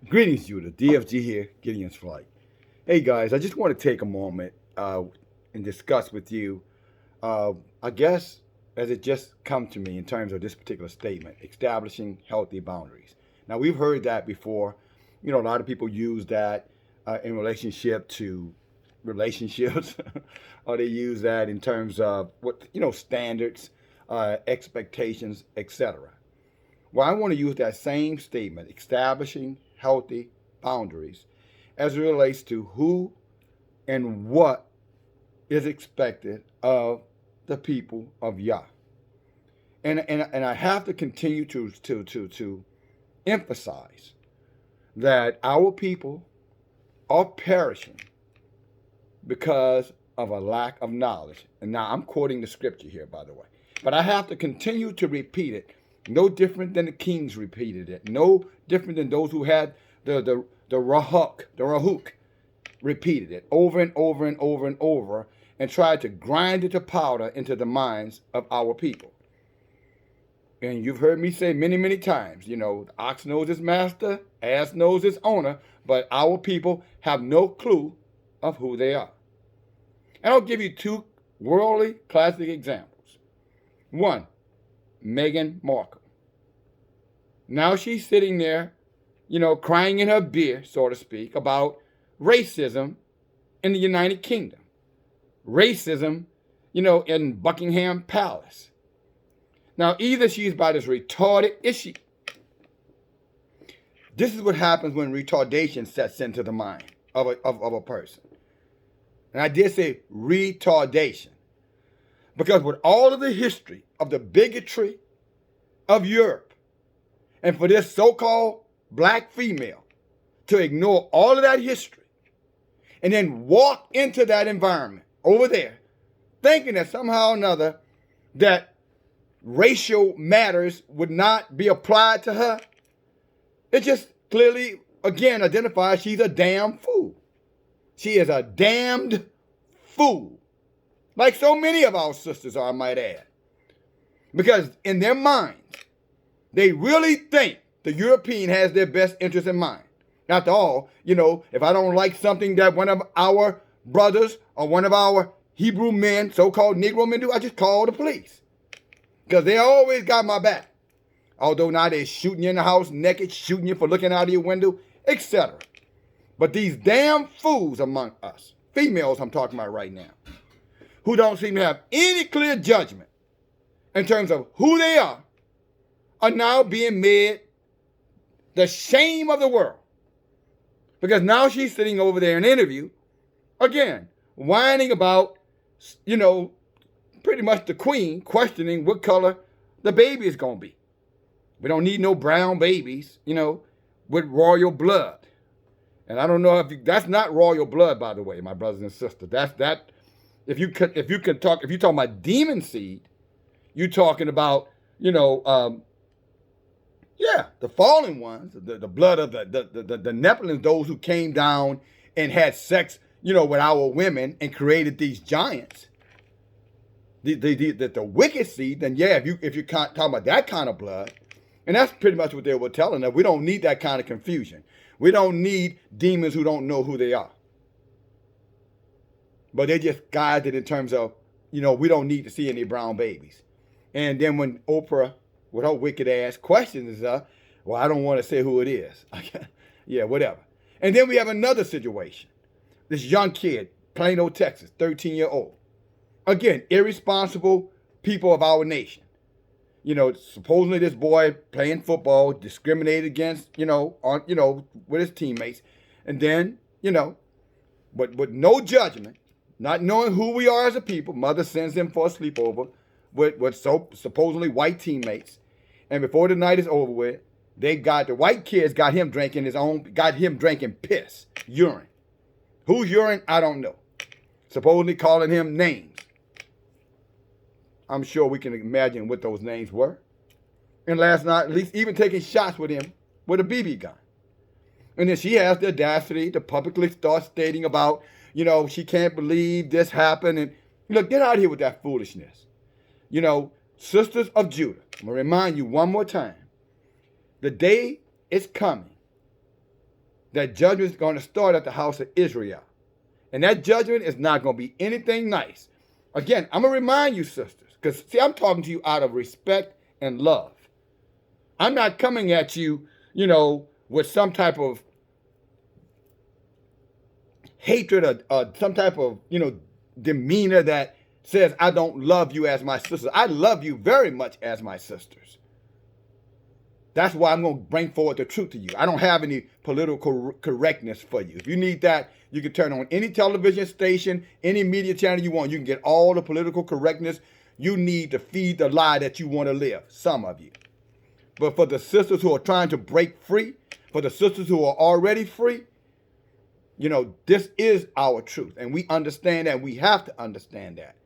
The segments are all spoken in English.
Greetings, Judah. DFG here, Gideon's Flight. Hey guys, I just want to take a moment and discuss with you, I guess, as it just come to me in terms of this particular statement, establishing healthy boundaries. Now we've heard that before. A lot of people use that in relationship to relationships, or they use that in terms of what standards, expectations, etc. Well, I want to use that same statement, establishing healthy boundaries, as it relates to who and what is expected of the people of Yah. And I have to continue to emphasize that our people are perishing because of a lack of knowledge. And now I'm quoting the scripture here, by the way. But I have to continue to repeat it, no different than the kings repeated it, no different than those who had the Rahuk repeated it over and over and over and over and tried to grind it to powder into the minds of our people. And you've heard me say many, many times, the ox knows his master, ass knows his owner, but our people have no clue of who they are. And I'll give you two worldly classic examples. One, Meghan Markle. Now she's sitting there, crying in her beer, so to speak, about racism in the United Kingdom. Racism, in Buckingham Palace. Now, either she's about as retarded as she. This is what happens when retardation sets into the mind of a person. And I did say retardation. Because with all of the history of the bigotry of Europe, and for this so-called black female to ignore all of that history and then walk into that environment over there, thinking that somehow or another that racial matters would not be applied to her, it just clearly, again, identifies she's a damn fool. She is a damned fool. Like so many of our sisters are, I might add. Because in their minds, they really think the European has their best interest in mind. After all, if I don't like something that one of our brothers or one of our Hebrew men, so-called Negro men do, I just call the police. Because they always got my back. Although now they're shooting you in the house naked, shooting you for looking out of your window, etc. But these damn fools among us, females I'm talking about right now, who don't seem to have any clear judgment in terms of who they are now being made the shame of the world. Because now she's sitting over there in an interview, again, whining about, pretty much the queen questioning what color the baby is going to be. We don't need no brown babies, with royal blood. And I don't know that's not royal blood, by the way, my brothers and sisters. If you're talking about demon seed, you're talking about, the fallen ones, the blood of the Nephilims, those who came down and had sex, with our women and created these giants. The wicked seed, then if you can't talk about that kind of blood, and that's pretty much what they were telling us. We don't need that kind of confusion. We don't need demons who don't know who they are. But they just guided in terms of, we don't need to see any brown babies. And then when Oprah, with her wicked ass, questions us, well, I don't want to say who it is. Yeah, whatever. And then we have another situation. This young kid, Plano, Texas, 13-year-old. Again, irresponsible people of our nation. Supposedly this boy playing football, discriminated against, with his teammates. And then, but with no judgment, not knowing who we are as a people, mother sends him for a sleepover with supposedly white teammates. And before the night is over with, the white kids got him drinking piss, urine. Whose urine? I don't know. Supposedly calling him names. I'm sure we can imagine what those names were. And last night, at least even taking shots with him with a BB gun. And then she has the audacity to publicly start stating about, she can't believe this happened. And look, get out of here with that foolishness. Sisters of Judah, I'm going to remind you one more time. The day is coming that judgment is going to start at the house of Israel. And that judgment is not going to be anything nice. Again, I'm going to remind you, sisters, because, see, I'm talking to you out of respect and love. I'm not coming at you, with some type of hatred or some type of, demeanor that says I don't love you as my sisters. I love you very much as my sisters. That's why I'm going to bring forward the truth to you. I don't have any political correctness for you. If you need that, you can turn on any television station, any media channel you want. You can get all the political correctness you need to feed the lie that you want to live, some of you. But for the sisters who are trying to break free, for the sisters who are already free, this is our truth. And we understand that. We have to understand that.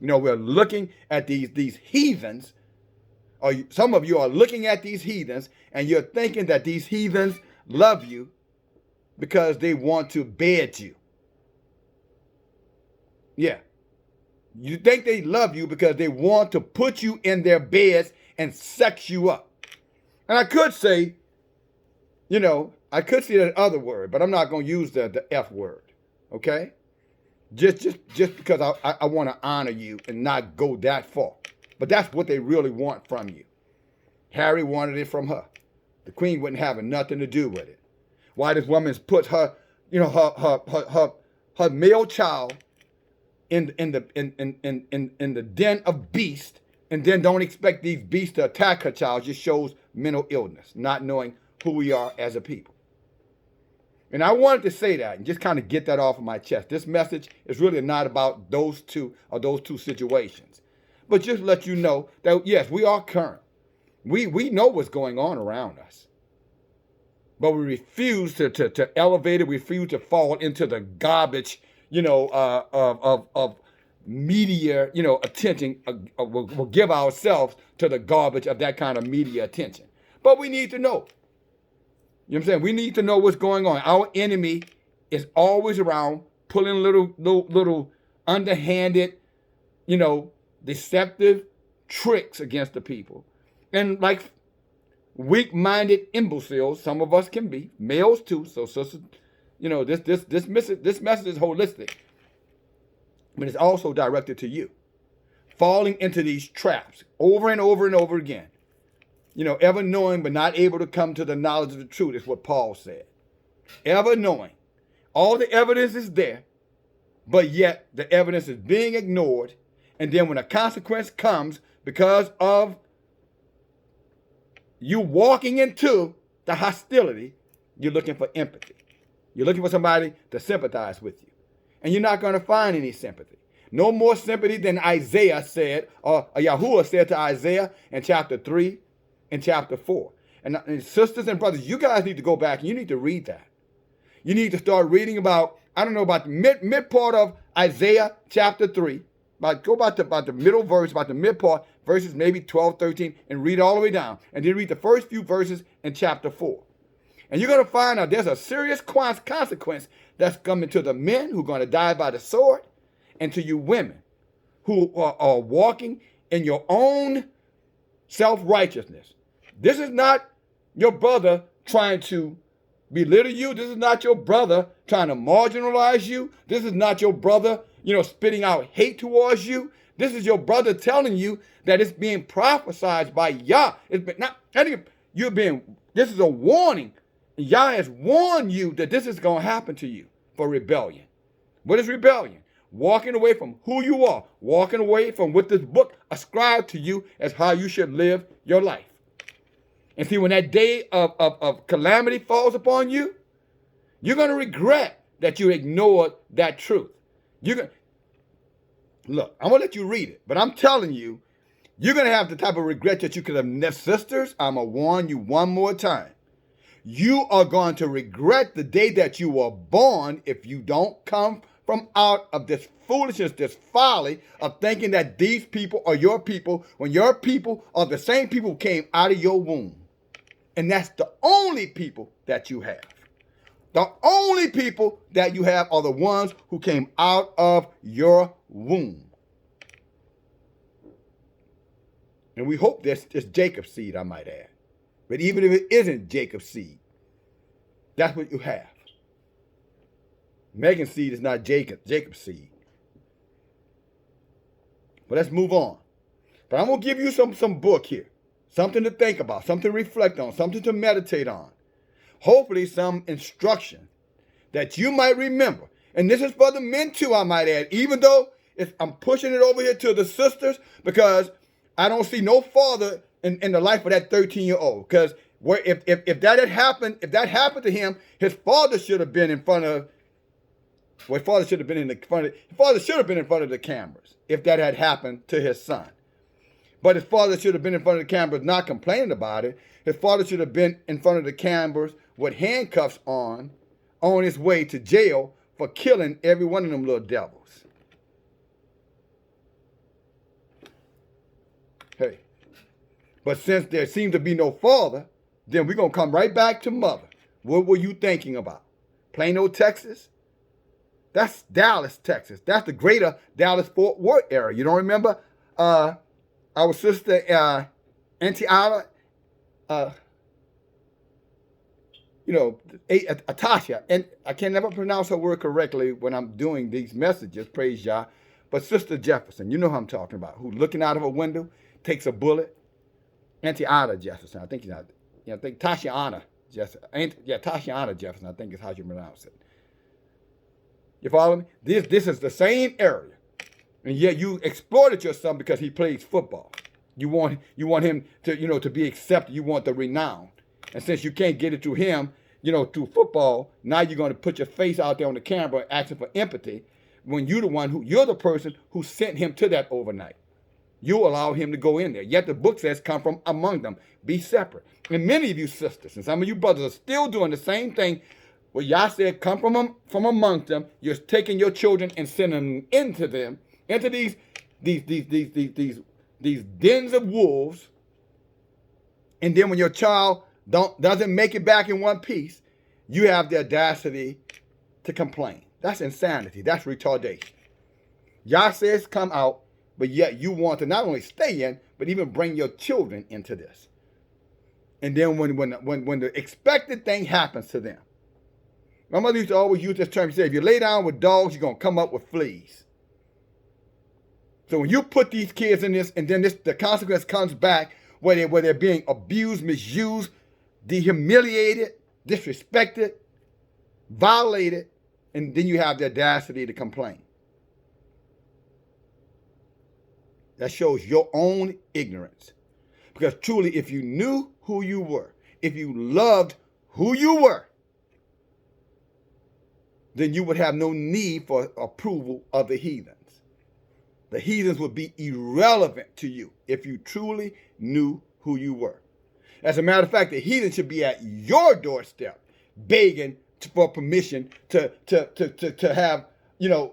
We're looking at these heathens, or some of you are looking at these heathens, and you're thinking that these heathens love you because they want to bed you. Yeah. You think they love you because they want to put you in their beds and sex you up. And I could say, I could say that other word, but I'm not going to use the F word, okay? Just because I want to honor you and not go that far. But that's what they really want from you. Harry wanted it from her. The queen wouldn't have nothing to do with it. Why this woman puts her, her male child in the den of beasts, and then don't expect these beasts to attack her child, just shows mental illness, not knowing who we are as a people. And I wanted to say that and just kind of get that off of my chest. This message is really not about those two situations. But just let you know that, yes, we are current. We know what's going on around us. But we refuse to elevate it. We refuse to fall into the garbage, of media, attention. We'll give ourselves to the garbage of that kind of media attention. But we need to know. You know what I'm saying? We need to know what's going on. Our enemy is always around pulling little underhanded, deceptive tricks against the people. And like weak-minded imbeciles, some of us can be, males too. So sisters, this message is holistic. But it's also directed to you. Falling into these traps over and over and over again. Ever knowing but not able to come to the knowledge of the truth is what Paul said. Ever knowing. All the evidence is there, but yet the evidence is being ignored. And then when a consequence comes because of you walking into the hostility, you're looking for empathy. You're looking for somebody to sympathize with you. And you're not going to find any sympathy. No more sympathy than Isaiah said, or Yahuwah said to Isaiah in chapter 3 and chapter 4. And sisters and brothers, you guys need to go back and you need to read that. You need to start reading about the mid part of Isaiah chapter 3. Go about the middle verse, about the mid part, verses maybe 12, 13, and read all the way down. And then read the first few verses in chapter 4. And you're going to find out there's a serious consequence that's coming to the men who are going to die by the sword, and to you women who are walking in your own self-righteousness. This is not your brother trying to belittle you. This is not your brother trying to marginalize you. This is not your brother, spitting out hate towards you. This is your brother telling you that it's being prophesied by Yah. It's been this is a warning. Yah has warned you that this is going to happen to you for rebellion. What is rebellion? Walking away from who you are. Walking away from what this book ascribed to you as how you should live your life. And see, when that day of calamity falls upon you, you're going to regret that you ignored that truth. Look, I'm going to let you read it, but I'm telling you, you're going to have the type of regret that you could have. Sisters, I'm going to warn you one more time. You are going to regret the day that you were born if you don't come from out of this foolishness, this folly of thinking that these people are your people when your people are the same people who came out of your womb. And that's the only people that you have. The only people that you have are the ones who came out of your womb. And we hope that's Jacob's seed, I might add. But even if it isn't Jacob's seed, that's what you have. Megan's seed is not Jacob's seed. But let's move on. But I'm going to give you some book here. Something to think about, something to reflect on, something to meditate on. Hopefully some instruction that you might remember. And this is for the men too, I might add. Even though I'm pushing it over here to the sisters because I don't see no father in the life of that 13-year-old. Because if that happened to him, his father should have been in front of. Well, his father should have been in front of the cameras if that had happened to his son. But his father should have been in front of the cameras not complaining about it. His father should have been in front of the cameras with handcuffs on his way to jail for killing every one of them little devils. Hey. But since there seems to be no father, then we're going to come right back to mother. What were you thinking about? Plano, Texas? That's Dallas, Texas. That's the greater Dallas-Fort Worth area. You don't remember our sister T.I.E, Atasha, and I can never pronounce her word correctly when I'm doing these messages, praise Yah, but Sister Jefferson, you know who I'm talking about, who looking out of a window, takes a bullet. T.I.E Jefferson, I think she's not, I think Tashiana Jefferson, Tashiana Jefferson, I think is how you pronounce it. You follow me? This is the same area. And yet you exploited your son because he plays football. You want him to, to be accepted. You want the renown. And since you can't get it to him, through football, now you're going to put your face out there on the camera asking for empathy when you're the person who sent him to that overnight. You allow him to go in there. Yet the book says, come from among them. Be separate. And many of you sisters and some of you brothers are still doing the same thing. Well, Yah said, come from among them. You're taking your children and sending them into these dens of wolves. And then when your child doesn't make it back in one piece, you have the audacity to complain. That's insanity. That's retardation. Yah says come out, but yet you want to not only stay in, but even bring your children into this. And then when the expected thing happens to them, my mother used to always use this term. She said, if you lay down with dogs, you're going to come up with fleas. So when you put these kids in this, and then the consequence comes back where they're being abused, misused, humiliated, disrespected, violated, and then you have the audacity to complain. That shows your own ignorance. Because truly, if you knew who you were, if you loved who you were, then you would have no need for approval of the heathens. The heathens would be irrelevant to you if you truly knew who you were. As a matter of fact, the heathen should be at your doorstep begging for permission to have,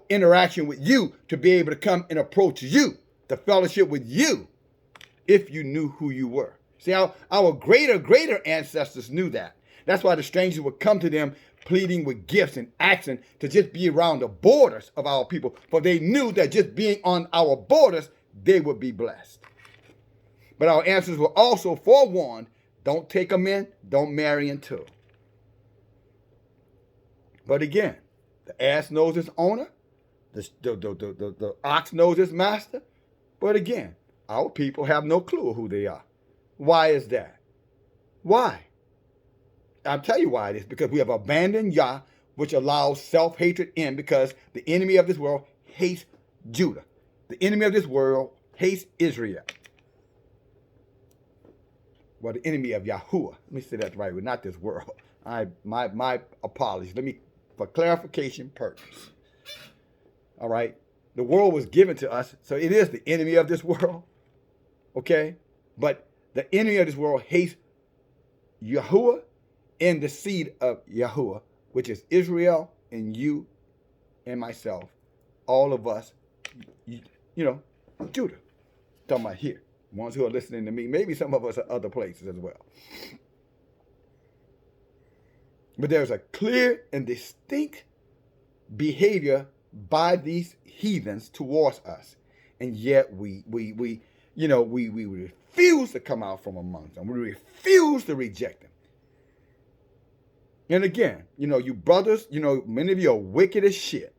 interaction with you, to be able to come and approach you, to fellowship with you, if you knew who you were. See, our greater ancestors knew that. That's why the strangers would come to them pleading with gifts and asking to just be around the borders of our people. For they knew that just being on our borders, they would be blessed. But our ancestors were also forewarned, don't take them in, don't marry into. But again, the ass knows its owner, the ox knows its master. But again, our people have no clue who they are. Why is that? Why? I'll tell you why it is. Because we have abandoned Yah, which allows self-hatred in, because the enemy of this world hates Judah. The enemy of this world hates Israel. Well, the enemy of Yahuwah. Let me say that right. We're not this world. My apologies. Let me, for clarification purpose. All right. The world was given to us, so it is the enemy of this world. Okay? But the enemy of this world hates Yahuwah and the seed of Yahuwah, which is Israel and you and myself, all of us, Judah. Talking about here, ones who are listening to me. Maybe some of us are other places as well. But there's a clear and distinct behavior by these heathens towards us, and yet we refuse to come out from among them. We refuse to reject them. And again, you brothers, many of you are wicked as shit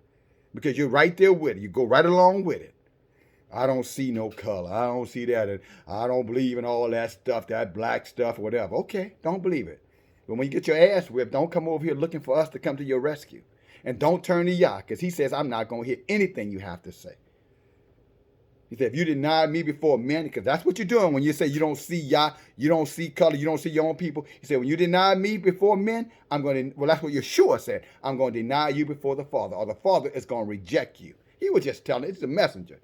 because you're right there with it. You go right along with it. I don't see no color. I don't see that. And I don't believe in all that stuff, that black stuff or whatever. Okay, don't believe it. But when you get your ass whipped, don't come over here looking for us to come to your rescue. And don't turn to Yah, because he says, I'm not going to hear anything you have to say. He said, if you deny me before men, because that's what you're doing when you say you don't see Yah, you don't see color, you don't see your own people. He said, when you deny me before men, that's what Yeshua said. I'm going to deny you before the Father, or the Father is going to reject you. He was just telling, it's the messenger.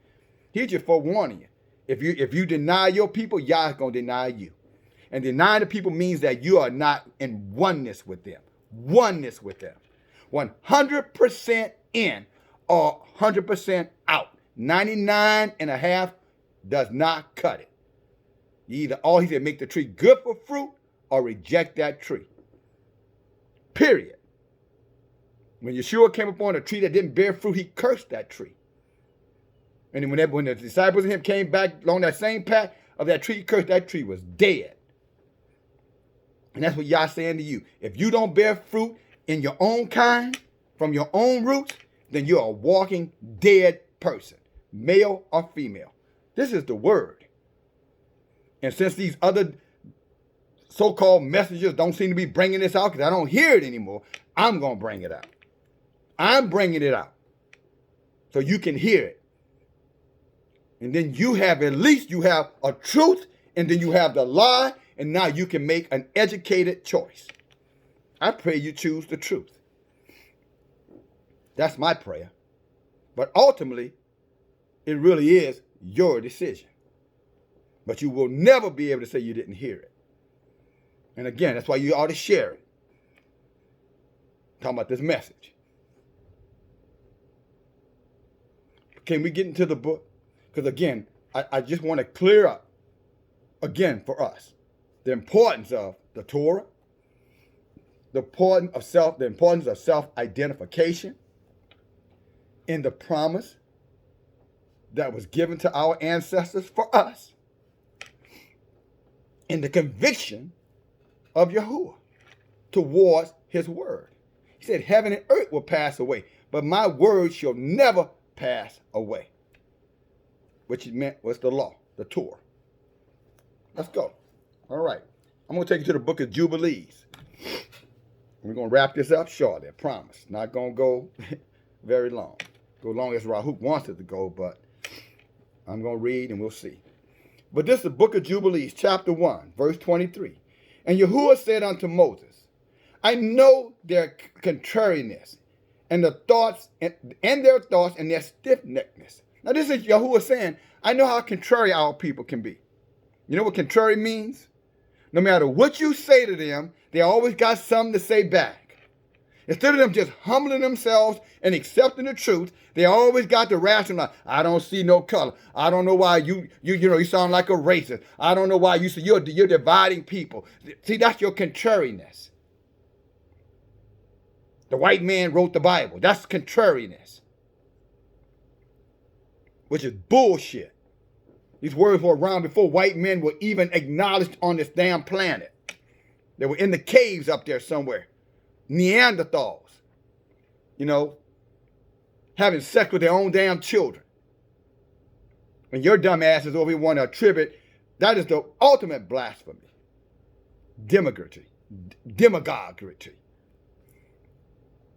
He's just forewarning you. If you deny your people, Yah is going to deny you. And denying the people means that you are not in oneness with them. Oneness with them. 100% in or 100% out. 99.5 does not cut it. He said, make the tree good for fruit or reject that tree. Period. When Yeshua came upon a tree that didn't bear fruit, he cursed that tree. And then when the disciples and him came back along that same path of that tree, he cursed that tree was dead. And that's what Yah saying to you. If you don't bear fruit in your own kind, from your own roots, then you're a walking dead person, male or female. This is the word. And since these other so-called messengers don't seem to be bringing this out, because I don't hear it anymore, I'm going to bring it out. I'm bringing it out so you can hear it. And then at least you have a truth, and then you have the lie, and now you can make an educated choice. I pray you choose the truth. That's my prayer. But ultimately, it really is your decision. But you will never be able to say you didn't hear it. And again, that's why you ought to share it. Talking about this message. Can we get into the book? Because again, I just want to clear up, again, for us, the importance of the Torah, the importance of self-identification in the promise that was given to our ancestors for us, and the conviction of Yahuwah towards his word. He said, heaven and earth will pass away, but my word shall never pass away. Which meant was the law, the Torah. Let's go. All right. I'm going to take you to the book of Jubilees. We're going to wrap this up shortly, I promise. Not going to go very long. Go long as Rahuk wants it to go, but I'm going to read and we'll see. But this is the book of Jubilees, chapter 1, verse 23. And Yahuwah said unto Moses, I know their contrariness and their thoughts and their stiff-neckedness. Now this is Yahuwah saying, I know how contrary our people can be. You know what contrary means? No matter what you say to them, they always got something to say back. Instead of them just humbling themselves and accepting the truth, they always got the rationale. I don't see no color. I don't know why you sound like a racist. I don't know why you're dividing people. See, that's your contrariness. The white man wrote the Bible. That's contrariness. Which is bullshit. These words were around before white men were even acknowledged on this damn planet. They were in the caves up there somewhere. Neanderthals. Having sex with their own damn children. And your dumb asses over here want to attribute, that is the ultimate blasphemy. Demagoguery.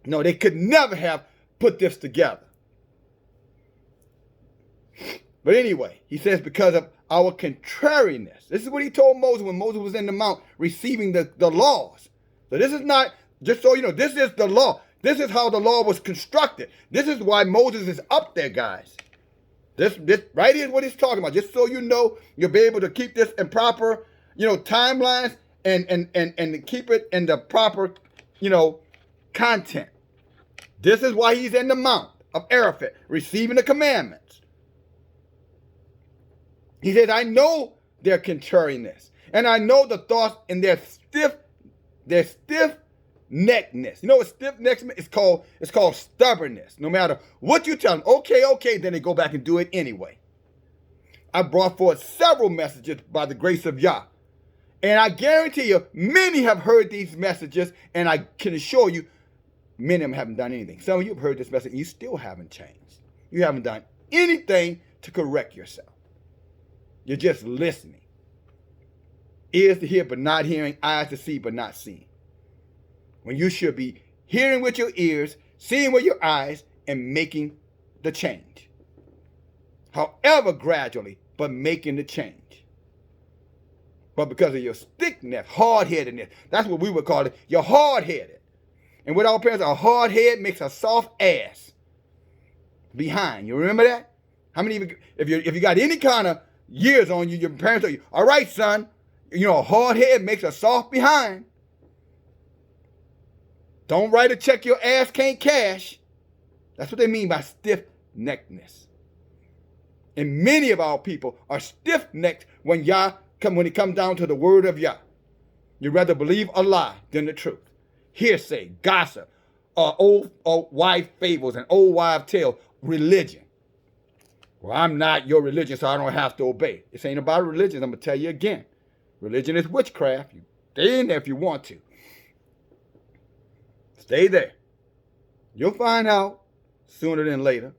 No, they could never have put this together. But anyway, he says because of our contrariness. This is what he told Moses when Moses was in the mount receiving the laws. So this is not, just so you know, this is the law. This is how the law was constructed. This is why Moses is up there, guys. This right here is what he's talking about. Just so you know, you'll be able to keep this in proper, timelines and keep it in the proper, content. This is why he's in the mount of Arafat, receiving the commandments. He says, I know their contrariness, and I know the thoughts in their stiff-neckedness. You know what stiff-neckedness is called? It's called stubbornness. No matter what you tell them, okay, then they go back and do it anyway. I brought forth several messages by the grace of Yah, And I guarantee you, many have heard these messages, and I can assure you, many of them haven't done anything. Some of you have heard this message, and you still haven't changed. You haven't done anything to correct yourself. You're just listening. Ears to hear, but not hearing. Eyes to see, but not seeing. When you should be hearing with your ears, seeing with your eyes, and making the change. However gradually, but making the change. But because of your stick-neck, hard-headedness, that's what we would call it. You're hard-headed. And with our parents, a hard head makes a soft ass behind. You remember that? How many of you, if you got any kind of years on you, your parents tell you, all right, son, a hard head makes a soft behind. Don't write a check your ass can't cash. That's what they mean by stiff-neckedness. And many of our people are stiff-necked when it comes down to the word of Yah. You'd rather believe a lie than the truth. Hearsay, gossip, old wife fables, and old wife tale, religion. Well, I'm not your religion, so I don't have to obey. This ain't about religion. I'm going to tell you again. Religion is witchcraft. You stay in there if you want to. Stay there. You'll find out sooner than later.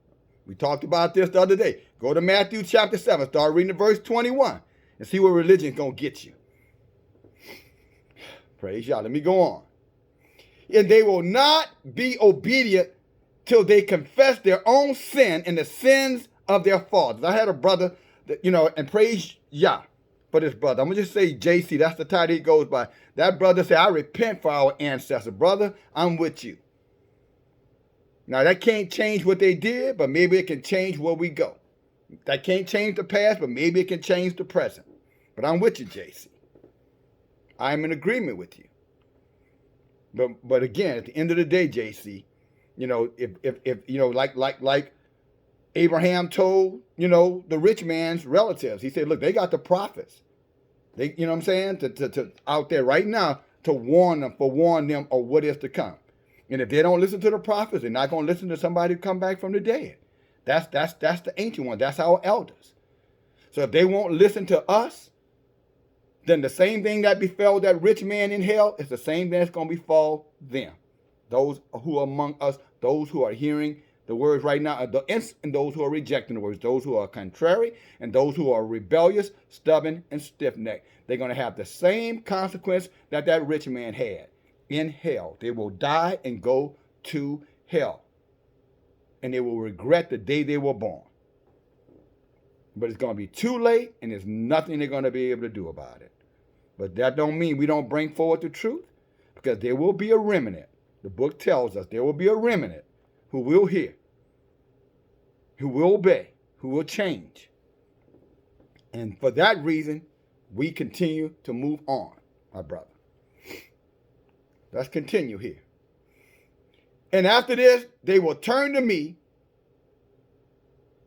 We talked about this the other day. Go to Matthew chapter 7. Start reading verse 21 and see where religion's going to get you. Praise Yah. Let me go on. And they will not be obedient till they confess their own sin and the sins of their fathers. I had a brother that, and praise Yah for this brother. I'm going to just say JC. That's the title he goes by. That brother said, I repent for our ancestors. Brother, I'm with you. Now, that can't change what they did, but maybe it can change where we go. That can't change the past, but maybe it can change the present. But I'm with you, JC. I'm in agreement with you. But again, at the end of the day, JC, if like Abraham told, the rich man's relatives, he said, look, they got the prophets. They, you know what I'm saying, to out there right now to warn them of what is to come. And if they don't listen to the prophets, they're not going to listen to somebody who come back from the dead. That's the ancient one. That's our elders. So if they won't listen to us, then the same thing that befell that rich man in hell is the same thing that's going to befall them. Those who are among us, those who are hearing the words right now, and those who are rejecting the words, those who are contrary, and those who are rebellious, stubborn, and stiff-necked. They're going to have the same consequence that rich man had in hell. They will die and go to hell. And they will regret the day they were born. But it's going to be too late, and there's nothing they're going to be able to do about it. But that don't mean we don't bring forward the truth, because there will be a remnant. The book tells us there will be a remnant who will hear, who will obey, who will change. And for that reason, we continue to move on, my brother. Let's continue here. And after this, they will turn to me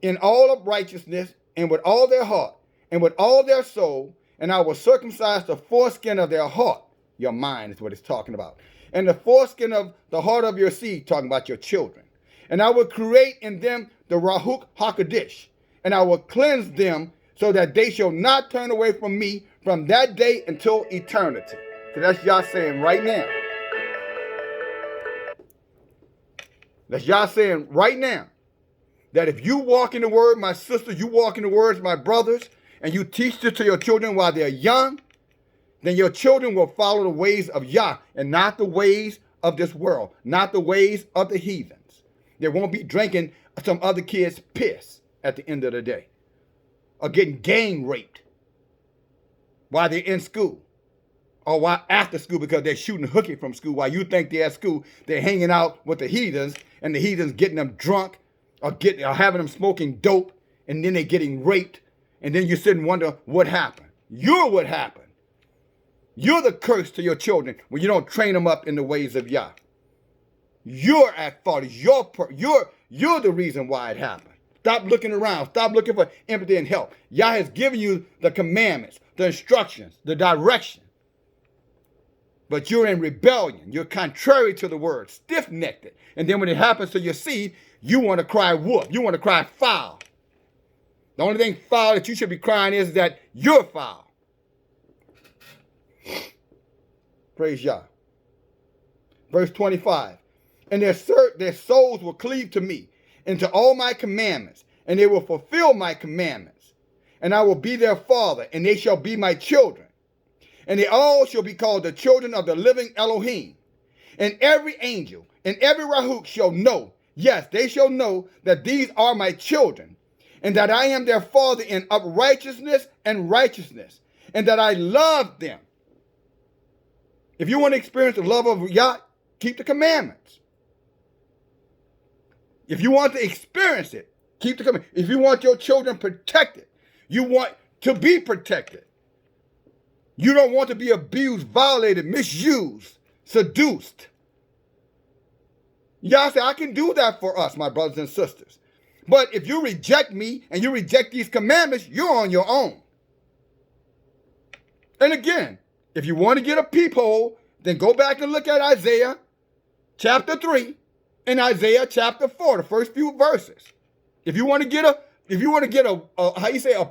in all of righteousness and with all their heart and with all their soul, and I will circumcise the foreskin of their heart. Your mind is what it's talking about. And the foreskin of the heart of your seed, talking about your children. And I will create in them the Rahuk HaKadosh, and I will cleanse them so that they shall not turn away from me from that day until eternity. So that's Yah saying right now. That's Yah saying right now that if you walk in the word, my sisters, you walk in the words, my brothers, and you teach this to your children while they're young, then your children will follow the ways of Yah and not the ways of this world, not the ways of the heathens. They won't be drinking some other kid's piss at the end of the day, or getting gang raped while they're in school, or while after school because they're shooting hooky from school. While you think they're at school, they're hanging out with the heathens, and the heathens getting them drunk, or having them smoking dope, and then they're getting raped, and then you sit and wonder what happened. You're what happened. You're the curse to your children when you don't train them up in the ways of Yah. You're at fault. You're the reason why it happened. Stop looking around. Stop looking for empathy and help. Yah has given you the commandments, the instructions, the direction. But you're in rebellion. You're contrary to the word, stiff-necked. And then when it happens to your seed, you want to cry whoop. You want to cry foul. The only thing foul that you should be crying is that you're foul. Praise Yah. Verse 25. And their souls will cleave to me and to all my commandments, and they will fulfill my commandments. And I will be their father, and they shall be my children. And they all shall be called the children of the living Elohim. And every angel and every Rahuk shall know, yes, they shall know that these are my children, and that I am their father in uprightness and righteousness, and that I love them. If you want to experience the love of Yah, keep the commandments. If you want to experience it, keep the commandments. If you want your children protected, you want to be protected. You don't want to be abused, violated, misused, seduced. Yah said, I can do that for us, my brothers and sisters. But if you reject me and you reject these commandments, you're on your own. And again, if you want to get a peephole, then go back and look at Isaiah chapter 3 and Isaiah chapter 4, the first few verses. If you want to get a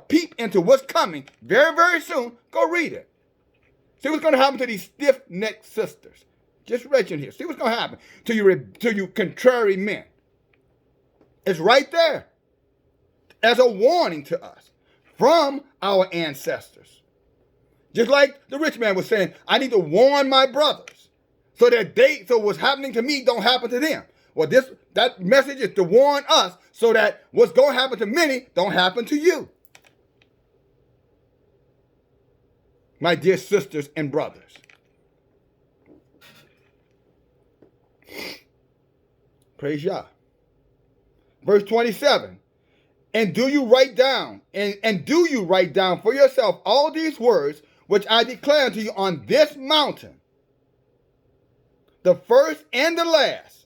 peep into what's coming very, very soon, go read it. See what's going to happen to these stiff-necked sisters. Just right in here. See what's going to happen to you contrary men. It's right there as a warning to us from our ancestors. Just like the rich man was saying, I need to warn my brothers so what's happening to me don't happen to them. Well, that message is to warn us so that what's going to happen to many don't happen to you. My dear sisters and brothers. Praise Yah. Verse 27. And do you write down for yourself all these words which I declare unto you on this mountain, the first and the last,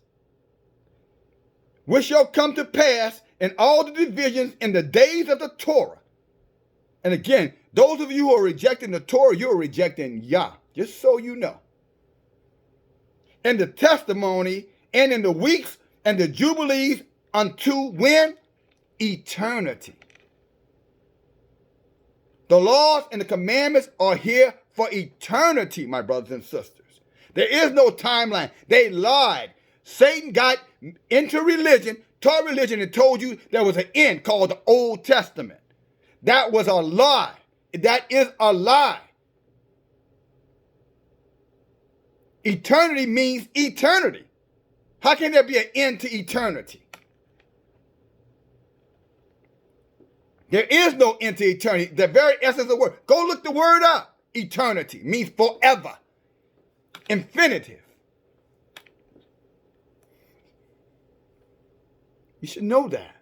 which shall come to pass in all the divisions in the days of the Torah. And again, those of you who are rejecting the Torah, you are rejecting Yah, just so you know. And the testimony, and in the weeks and the jubilees unto when? Eternity. The laws and the commandments are here for eternity, my brothers and sisters. There is no timeline. They lied. Satan got into religion, taught religion, and told you there was an end called the Old Testament. That was a lie. That is a lie. Eternity means eternity. How can there be an end to eternity? There is no end to eternity. The very essence of the word. Go look the word up. Eternity means forever. Infinitive. You should know that.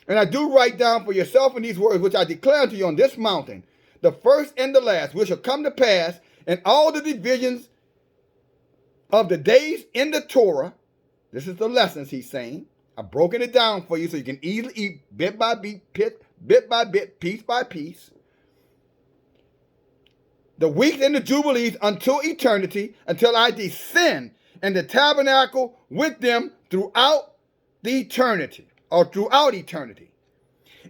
And I do write down for yourself in these words, which I declare unto you on this mountain, the first and the last, which shall come to pass in all the divisions of the days in the Torah. This is the lessons he's saying. I've broken it down for you so you can easily eat bit by bit, piece by piece. The weeks and the jubilees until eternity, until I descend and the tabernacle with them throughout eternity.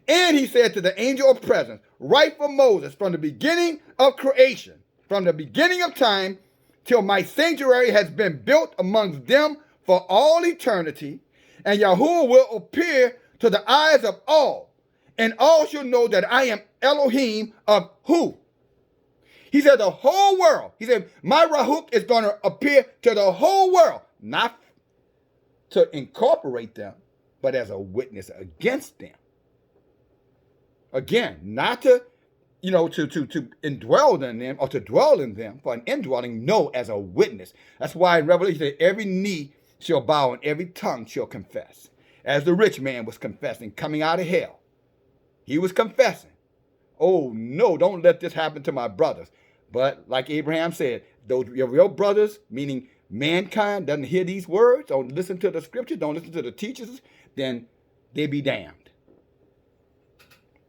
And he said to the angel of presence, write for Moses from the beginning of creation, from the beginning of time, till my sanctuary has been built amongst them for all eternity, and Yahuwah will appear to the eyes of all, and all shall know that I am Elohim of who? He said the whole world. He said my Rahuk is going to appear to the whole world, not to incorporate them, but as a witness against them. Again, not to indwell in them or to dwell in them for an indwelling, no, as a witness. That's why in Revelation, every knee shall bow and every tongue shall confess. As the rich man was confessing, coming out of hell. He was confessing. Oh, no, don't let this happen to my brothers. But like Abraham said, those your brothers, meaning mankind, doesn't hear these words, don't listen to the scripture, don't listen to the teachers, then they be damned.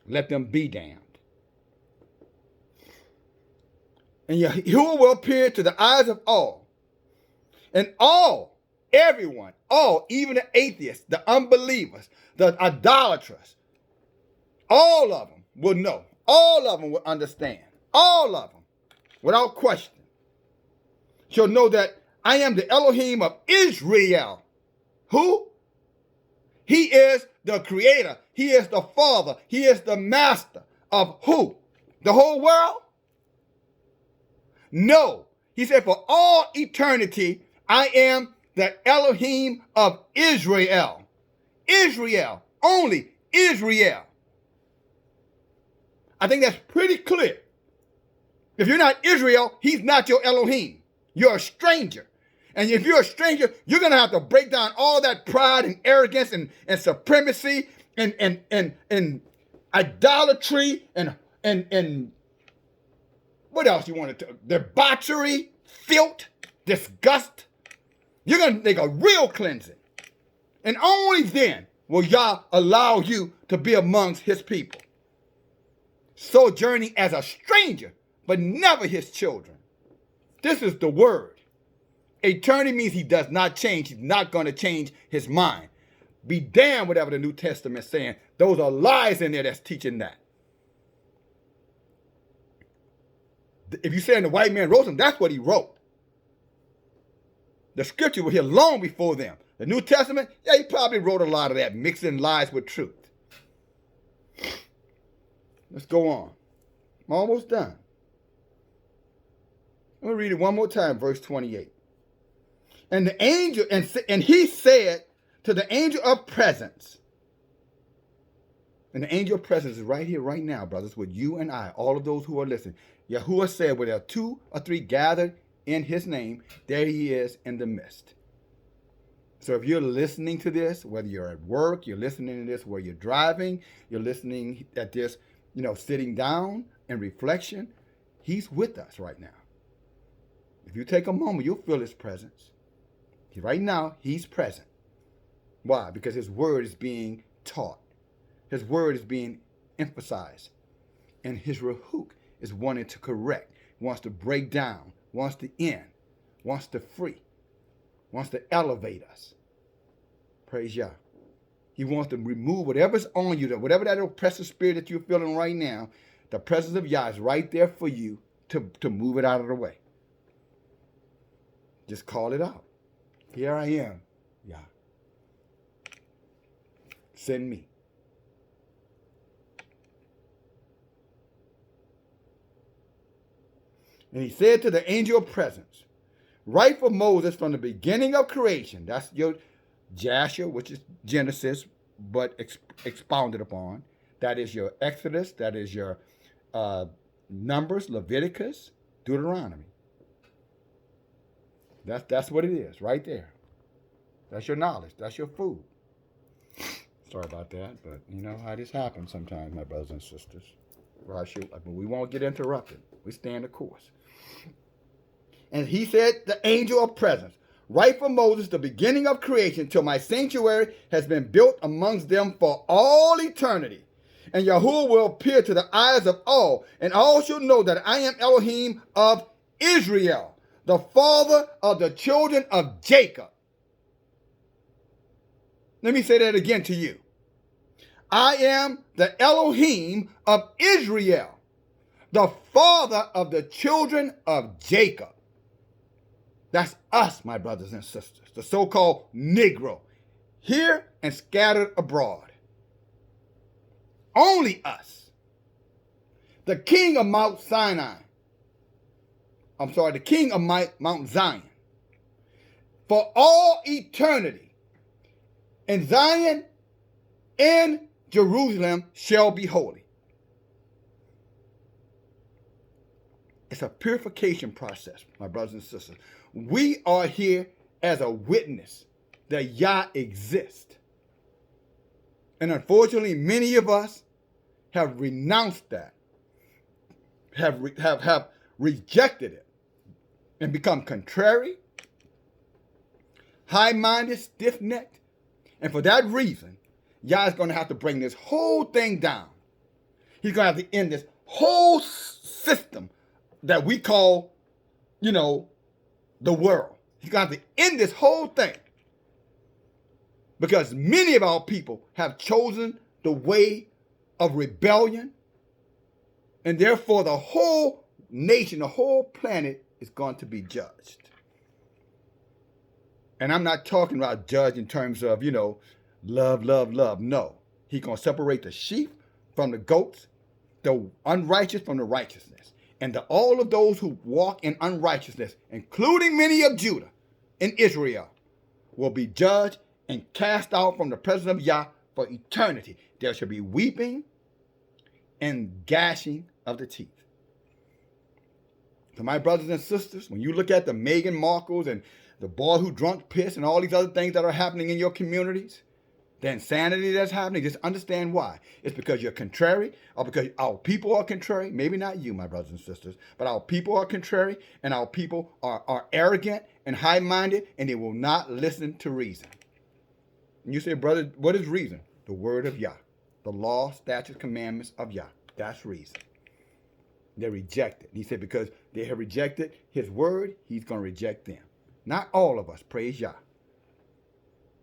Let them be damned. And Yahuwah will appear to the eyes of all. And all, everyone, all, even the atheists, the unbelievers, the idolaters, all of them will know. All of them will understand. all of them, without question, shall know that I am the Elohim of Israel. Who? He is the creator. He is the father. He is the master of who? The whole world? No. He said, for all eternity, I am the Elohim of Israel. Israel. Only Israel. I think that's pretty clear. If you're not Israel, he's not your Elohim. You're a stranger. And if you're a stranger, you're going to have to break down all that pride and arrogance and supremacy and idolatry and what else you want to debauchery, filth, disgust. You're going to make a real cleansing. And only then will Yah allow you to be amongst his people. Sojourning as a stranger, but never his children. This is the word. Eternity means he does not change. He's not going to change his mind. Be damned whatever the New Testament is saying. Those are lies in there that's teaching that. If you're saying the white man wrote them, that's what he wrote. The scripture was here long before them. The New Testament, yeah, he probably wrote a lot of that, mixing lies with truth. Let's go on. I'm almost done. I'm going to read it one more time, verse 28. And the angel, and he said to the angel of presence, and the angel of presence is right here, right now, brothers, with you and I, all of those who are listening. Yahuwah said, where there are 2 or 3 gathered in his name, there he is in the midst. So if you're listening to this, whether you're at work, you're listening to this where you're driving, you're listening at this, sitting down in reflection, he's with us right now. If you take a moment, you'll feel his presence. Right now, he's present. Why? Because his word is being taught. His word is being emphasized. And his Ruach is wanting to correct, wants to break down, wants to end, wants to free, wants to elevate us. Praise Yah. He wants to remove whatever's on you, whatever that oppressive spirit that you're feeling right now, the presence of Yah is right there for you to move it out of the way. Just call it out. Here I am, Yah. Send me. And he said to the angel of presence, write for Moses from the beginning of creation. That's your Jasher, which is Genesis, but expounded upon. That is your Exodus. That is your Numbers, Leviticus, Deuteronomy. That's what it is, right there. That's your knowledge. That's your food. Sorry about that, but you know how this happens sometimes, my brothers and sisters. But we won't get interrupted. We stay the course. And he said, the angel of presence, write for Moses the beginning of creation till my sanctuary has been built amongst them for all eternity. And Yahuwah will appear to the eyes of all, and all shall know that I am Elohim of Israel, the father of the children of Jacob. Let me say that again to you. I am the Elohim of Israel, the father of the children of Jacob. That's us, my brothers and sisters, the so-called Negro, here and scattered abroad. Only us. The king of Mount Sinai. The king of Mount Zion. For all eternity. And Zion and Jerusalem shall be holy. It's a purification process, my brothers and sisters. We are here as a witness that Yah exists. And unfortunately, many of us have renounced that, have rejected it, and become contrary, high-minded, stiff-necked. And for that reason, Yah is going to have to bring this whole thing down. He's going to have to end this whole system that we call, the world. He's going to have to end this whole thing. Because many of our people have chosen the way of rebellion. And therefore the whole nation, the whole planet is going to be judged. And I'm not talking about judge in terms of, love, love, love. No. He's going to separate the sheep from the goats, the unrighteous from the righteousness. And all of those who walk in unrighteousness, including many of Judah and Israel, will be judged and cast out from the presence of Yah for eternity. There shall be weeping and gashing of the teeth. So my brothers and sisters, when you look at the Meghan Markles and the boy who drunk piss and all these other things that are happening in your communities, the insanity that's happening, just understand why. It's because you're contrary, or because our people are contrary. Maybe not you, my brothers and sisters, but our people are contrary, and our people are arrogant and high-minded, and they will not listen to reason. And you say, brother, what is reason? The word of Yah, the law, statutes, commandments of Yah. That's reason. They reject it. He said because they have rejected his word, he's going to reject them. Not all of us, praise Yah.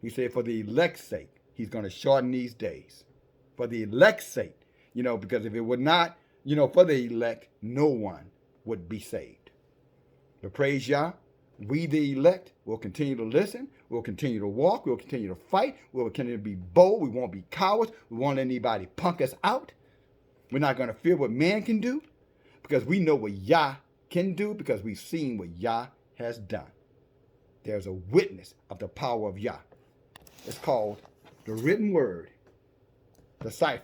He said for the elect's sake, he's going to shorten these days. For the elect's sake, because if it would not, for the elect, no one would be saved. But praise Yah, we the elect will continue to listen, we'll continue to walk, we'll continue to fight, we'll continue to be bold, we won't be cowards, we won't let anybody punk us out. We're not going to fear what man can do, because we know what Yah can do, because we've seen what Yah has done. There's a witness of the power of Yah. It's called the written word, the cipher,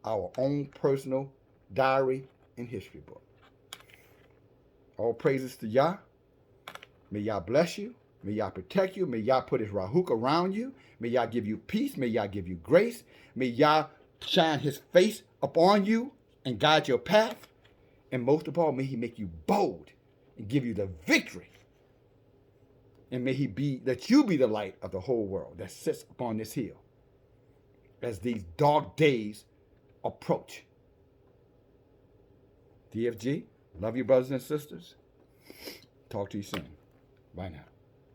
our own personal diary and history book. All praises to Yah. May Yah bless you. May Yah protect you. May Yah put his rahuk around you. May Yah give you peace. May Yah give you grace. May Yah shine his face upon you and guide your path. And most of all, may he make you bold and give you the victory. And may that you be the light of the whole world that sits upon this hill as these dark days approach. DFG, love you, brothers and sisters. Talk to you soon. Bye now.